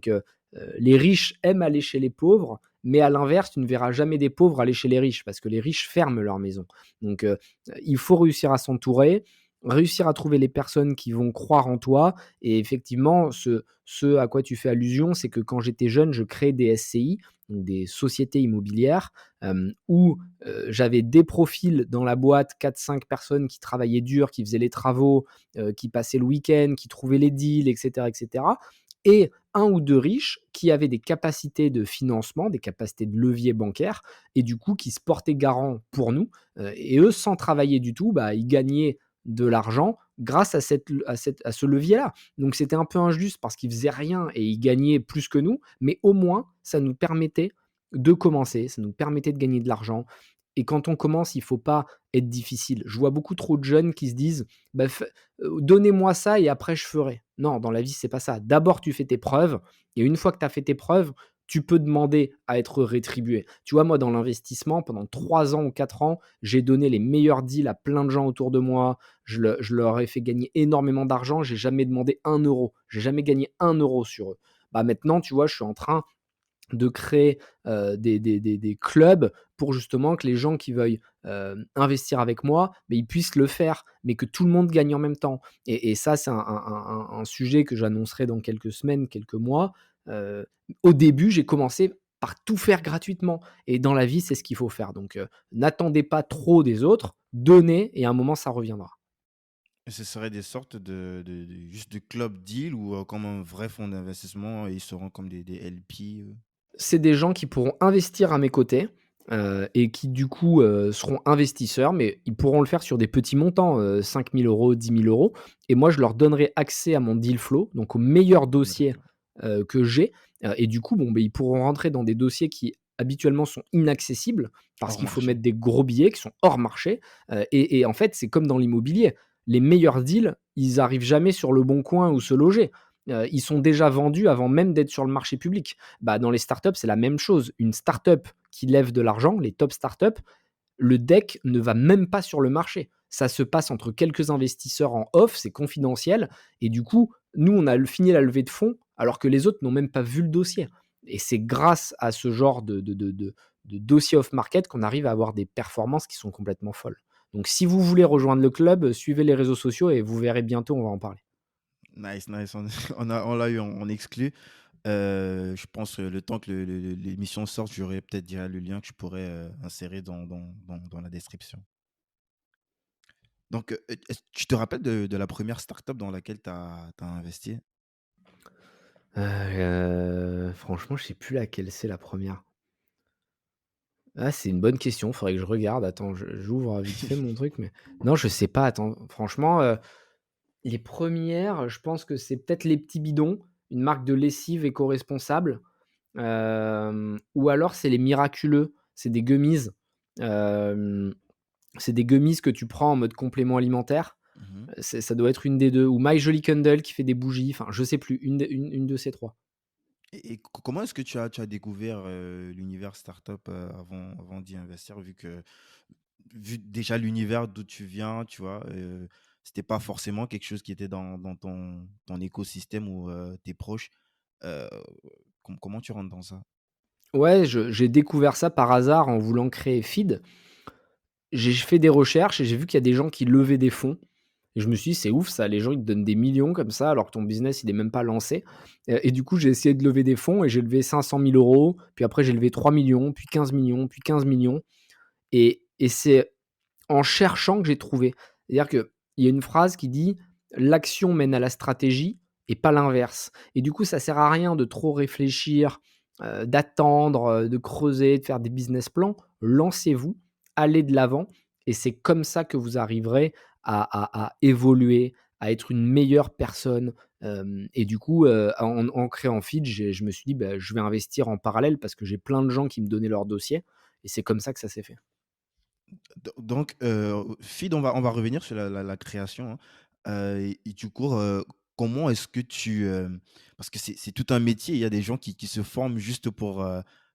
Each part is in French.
Donc, les riches aiment aller chez les pauvres, mais à l'inverse, tu ne verras jamais des pauvres aller chez les riches parce que les riches ferment leur maison. Donc, il faut réussir à s'entourer, réussir à trouver les personnes qui vont croire en toi et effectivement, ce à quoi tu fais allusion, c'est que quand j'étais jeune, je créais des SCI, donc des sociétés immobilières, où, j'avais des profils dans la boîte, 4-5 personnes qui travaillaient dur, qui faisaient les travaux, qui passaient le week-end, qui trouvaient les deals et cetera et un ou 2 riches qui avaient des capacités de financement, des capacités de levier bancaire et du coup qui se portaient garant pour nous, et eux sans travailler du tout, bah, ils gagnaient de l'argent grâce à ce levier-là. Donc c'était un peu injuste parce qu'ils faisaient rien et ils gagnaient plus que nous, mais au moins ça nous permettait de commencer, ça nous permettait de gagner de l'argent et quand on commence, il faut pas être difficile. Je vois beaucoup trop de jeunes qui se disent: «Bah, donnez-moi ça et après je ferai». Non, dans la vie, c'est pas ça. D'abord, tu fais tes preuves et une fois que tu as fait tes preuves, tu peux demander à être rétribué. Tu vois, moi, dans l'investissement, pendant 3 ans ou 4 ans, j'ai donné les meilleurs deals à plein de gens autour de moi. Je leur ai fait gagner énormément d'argent. J'ai jamais demandé 1 euro. J'ai jamais gagné 1 euro sur eux. Bah, maintenant, tu vois, je suis en train de créer, des clubs pour justement que les gens qui veuillent, investir avec moi, mais ils puissent le faire, mais que tout le monde gagne en même temps et ça, c'est un sujet que j'annoncerai dans quelques semaines, quelques mois. Heu, Au début, j'ai commencé par tout faire gratuitement et dans la vie, c'est ce qu'il faut faire donc n'attendez pas trop des autres, donnez et à un moment, ça reviendra. Et ce serait des sortes de juste de club deal ou comme un vrai fonds d'investissement et ils seront comme des LP? C'est des gens qui pourront investir à mes côtés, et qui du coup, seront investisseurs, mais ils pourront le faire sur des petits montants, 5 000 €, 10 000 € et moi je leur donnerai accès à mon deal flow, donc aux meilleurs Ouais, dossiers, d'accord. que j'ai, et du coup, bon, beh, ils pourront rentrer dans des dossiers qui habituellement sont inaccessibles parce Hors qu'il faut marché. mettre des gros billets qui sont hors marché, et en fait, c'est comme dans l'immobilier. Les meilleurs deals, ils arrivent jamais sur Le Bon Coin ou Se Loger. Ils sont déjà vendus avant même d'être sur le marché public. Bah, dans les startups, c'est la même chose. Une startup qui lève de l'argent, les top startups, le deck ne va même pas sur le marché. Ça se passe entre quelques investisseurs en off, c'est confidentiel. Et du coup, nous, on a fini la levée de fonds alors que les autres n'ont même pas vu le dossier. Et c'est grâce à ce genre de dossier off-market qu'on arrive à avoir des performances qui sont complètement folles. Donc, si vous voulez rejoindre le club, suivez les réseaux sociaux et vous verrez bientôt, on va en parler. Nice, nice. On l'a eu en exclu. Je pense, le temps que l'émission sorte, j'aurai peut-être déjà le lien que je pourrais, insérer dans la description. Donc, est-ce tu te rappelles de la première startup dans laquelle tu as investi? Franchement, je sais plus laquelle c'est la première. Ah, c'est une bonne question, faudrait que je regarde. Attends, j'ouvre vite fait mon truc, mais non, je sais pas, attends. Franchement, les premières, je pense que c'est peut-être Les Petits Bidons, une marque de lessive éco-responsable, ou alors c'est les Miraculeux, c'est des gummies, hem, c'est des gummies que tu prends en mode complément alimentaire. Mmh. Ça doit être une des 2 ou My Jolly Candle qui fait des bougies, enfin, je sais plus, une de ces 3. Et comment est-ce que tu as découvert, l'univers startup, avant d'y investir? Vu déjà l'univers d'où tu viens, tu vois? C'était pas forcément quelque chose qui était dans ton écosystème ou, tes proches. Heu, comment tu rentres dans ça? Ouais, j'ai découvert ça par hasard en voulant créer Feed. J'ai fait des recherches et j'ai vu qu'il y a des gens qui levaient des fonds et je me suis dit: «C'est ouf ça, les gens ils te donnent des millions comme ça alors que ton business il est même pas lancé», et du coup j'ai essayé de lever des fonds et j'ai levé 500 000 €, puis après j'ai levé 3 millions, puis 15 millions, puis 15 millions, et c'est en cherchant que j'ai trouvé. C'est-à-dire qu'il y a une phrase qui dit: «L'action mène à la stratégie et pas l'inverse», et du coup ça sert à rien de trop réfléchir, d'attendre, de creuser, de faire des business plans. Lancez-vous, allez de l'avant et c'est comme ça que vous arriverez à évoluer, à être une meilleure personne, et du coup, en créant Feed, je me suis dit: «Bah, je vais investir en parallèle» parce que j'ai plein de gens qui me donnaient leur dossier et c'est comme ça que ça s'est fait. Donc, Feed, on va revenir sur la création, hein. Et du coup, comment est-ce que parce que c'est tout un métier, il y a des gens qui se forment juste pour,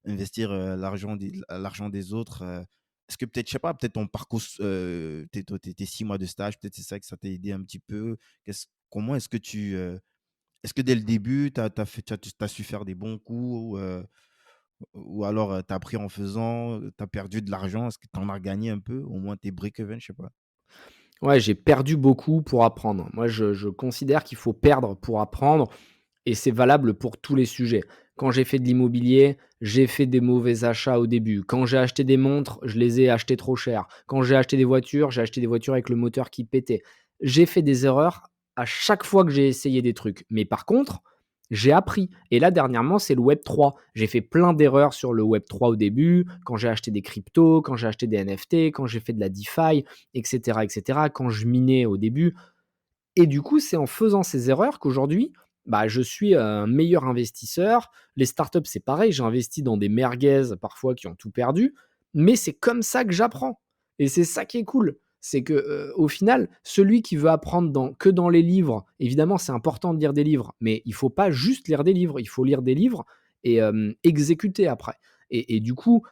investir, l'argent des autres. Est-ce que peut-être, je sais pas, peut-être ton parcours tes 6 mois de stage, peut-être c'est ça que ça t'a aidé un petit peu? Comment est-ce que tu, est-ce que dès le début, tu as su faire des bons coups ou alors, tu as appris en faisant, tu as perdu de l'argent? Est-ce que tu en as gagné un peu? Au moins tes break-even, je sais pas? Ouais, j'ai perdu beaucoup pour apprendre. Moi, je considère qu'il faut perdre pour apprendre et c'est valable pour tous les sujets. Quand j'ai fait de l'immobilier, j'ai fait des mauvais achats au début. Quand j'ai acheté des montres, je les ai achetées trop chères. Quand j'ai acheté des voitures avec le moteur qui pétait. J'ai fait des erreurs à chaque fois que j'ai essayé des trucs. Mais par contre, j'ai appris. Et là, dernièrement, c'est le Web 3. J'ai fait plein d'erreurs sur le Web 3 au début, quand j'ai acheté des cryptos, quand j'ai acheté des NFT, quand j'ai fait de la DeFi, etc., etc., quand je minais au début. Et du coup, c'est en faisant ces erreurs qu'aujourd'hui, bah, je suis un meilleur investisseur. Les startups, c'est pareil, j'ai investi dans des merguez parfois qui ont tout perdu, mais c'est comme ça que j'apprends et c'est ça qui est cool. C'est que, au final, celui qui veut apprendre que dans les livres, évidemment, c'est important de lire des livres, mais il faut pas juste lire des livres, il faut lire des livres et exécuter après et du coup,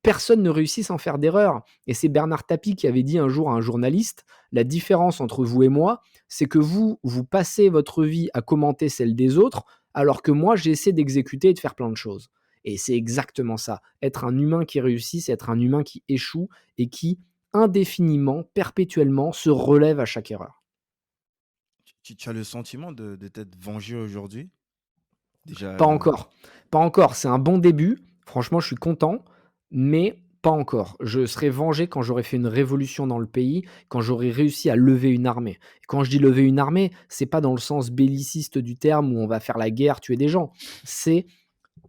personne ne réussit sans faire d'erreur et c'est Bernard Tapie qui avait dit un jour à un journaliste: «La différence entre vous et moi, c'est que vous, vous passez votre vie à commenter celle des autres, alors que moi, j'essaie d'exécuter et de faire plein de choses». Et c'est exactement ça. Être un humain qui réussit, c'est être un humain qui échoue et qui, indéfiniment, perpétuellement, se relève à chaque erreur. Tu as le sentiment de t'être vengé aujourd'hui? Déjà, Pas encore, pas encore. C'est un bon début. Franchement, je suis content, mais pas encore. Je serai vengé quand j'aurai fait une révolution dans le pays, quand j'aurai réussi à lever une armée. Et quand je dis lever une armée, c'est pas dans le sens belliciste du terme où on va faire la guerre, tuer des gens. C'est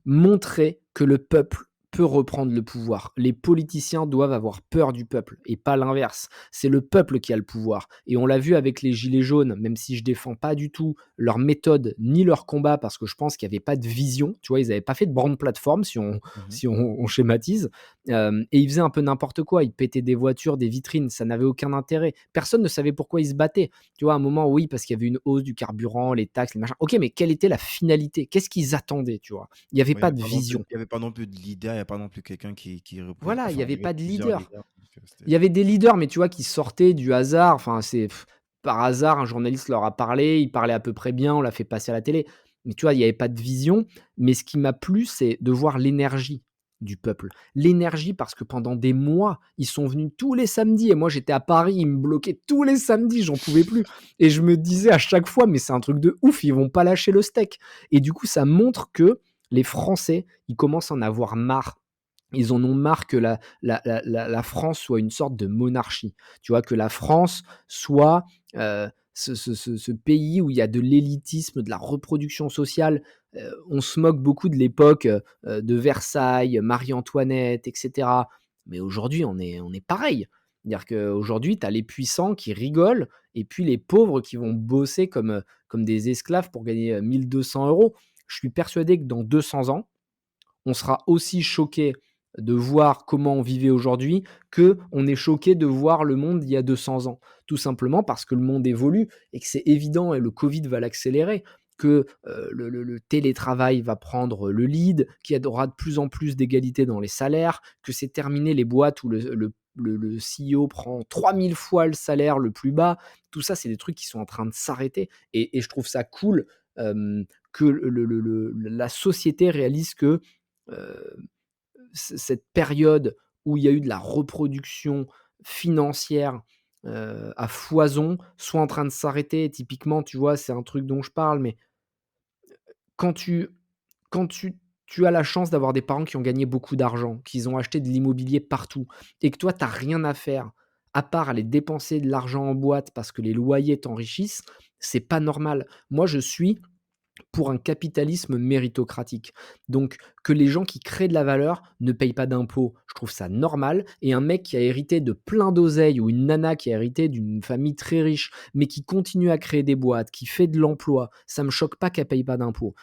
montrer que le peuple peut reprendre le pouvoir. Les politiciens doivent avoir peur du peuple et pas l'inverse. C'est le peuple qui a le pouvoir. Et on l'a vu avec les Gilets jaunes, même si je défends pas du tout leur méthode ni leur combat parce que je pense qu'il n'y avait pas de vision. Tu vois, ils n'avaient pas fait de brand plateforme si on, mmh. si on schématise. Et ils faisaient un peu n'importe quoi. Ils pétaient des voitures, des vitrines. Ça n'avait aucun intérêt. Personne ne savait pourquoi ils se battaient. Tu vois, à un moment, oui, parce qu'il y avait une hausse du carburant, les taxes, les machins. Ok, mais quelle était la finalité? Qu'est-ce qu'ils attendaient, tu vois? Il y avait Ouais, il y pas avait de pas non plus vision. il y avait pas non plus de leader, il y a pas non plus quelqu'un qui représente Voilà, il y enfin, il avait y avait pas de plusieurs leader. leaders, donc Il c'était y avait des leaders, mais tu vois, qui sortaient du hasard. Enfin, par hasard, un journaliste leur a parlé, il parlait à peu près bien, on l'a fait passer à la télé. Mais tu vois, il y avait pas de vision. Mais ce qui m'a plu, c'est de voir l'énergie du peuple. L'énergie parce que pendant des mois, ils sont venus tous les samedis et moi j'étais à Paris, ils me bloquaient tous les samedis, j'en pouvais plus et je me disais à chaque fois: «Mais c'est un truc de ouf, ils vont pas lâcher le steak» et du coup, ça montre que les Français, ils commencent à en avoir marre. Ils en ont marre que la France soit une sorte de monarchie. Tu vois? Que la France soit, ce pays où il y a de l'élitisme, de la reproduction sociale. On se moque beaucoup de l'époque, de Versailles, Marie-Antoinette et cetera. Mais aujourd'hui, on est pareil. C'est-à-dire qu'aujourd'hui, tu as les puissants qui rigolent et puis les pauvres qui vont bosser comme des esclaves pour gagner, 1 200 €. Je suis persuadé que dans 200 ans, on sera aussi choqué de voir comment on vivait aujourd'hui que on est choqué de voir le monde il y a 200 ans. Tout simplement parce que le monde évolue et que c'est évident et le Covid va l'accélérer, que, le télétravail va prendre le lead, qu'il y aura de plus en plus d'égalité dans les salaires, que c'est terminé les boîtes où le CEO prend 3000 fois le salaire le plus bas. Tout ça, c'est des trucs qui sont en train de s'arrêter et je trouve ça cool, que la société réalise que, heu, cette période où il y a eu de la reproduction financière, à foison, soit en train de s'arrêter. Typiquement, tu vois, c'est un truc dont je parle, mais quand tu quand tu as la chance d'avoir des parents qui ont gagné beaucoup d'argent, qu'ils ont acheté de l'immobilier partout et que toi, tu as rien à faire à part aller dépenser de l'argent en boîte parce que les loyers t'enrichissent, c'est pas normal. Moi, je suis pour un capitalisme méritocratique. Donc, que les gens qui créent de la valeur ne payent pas d'impôts, je trouve ça normal. Et un mec qui a hérité de plein d'oseille ou une nana qui a hérité d'une famille très riche, mais qui continue à créer des boîtes, qui fait de l'emploi, ça me choque pas qu'elle paye pas d'impôts.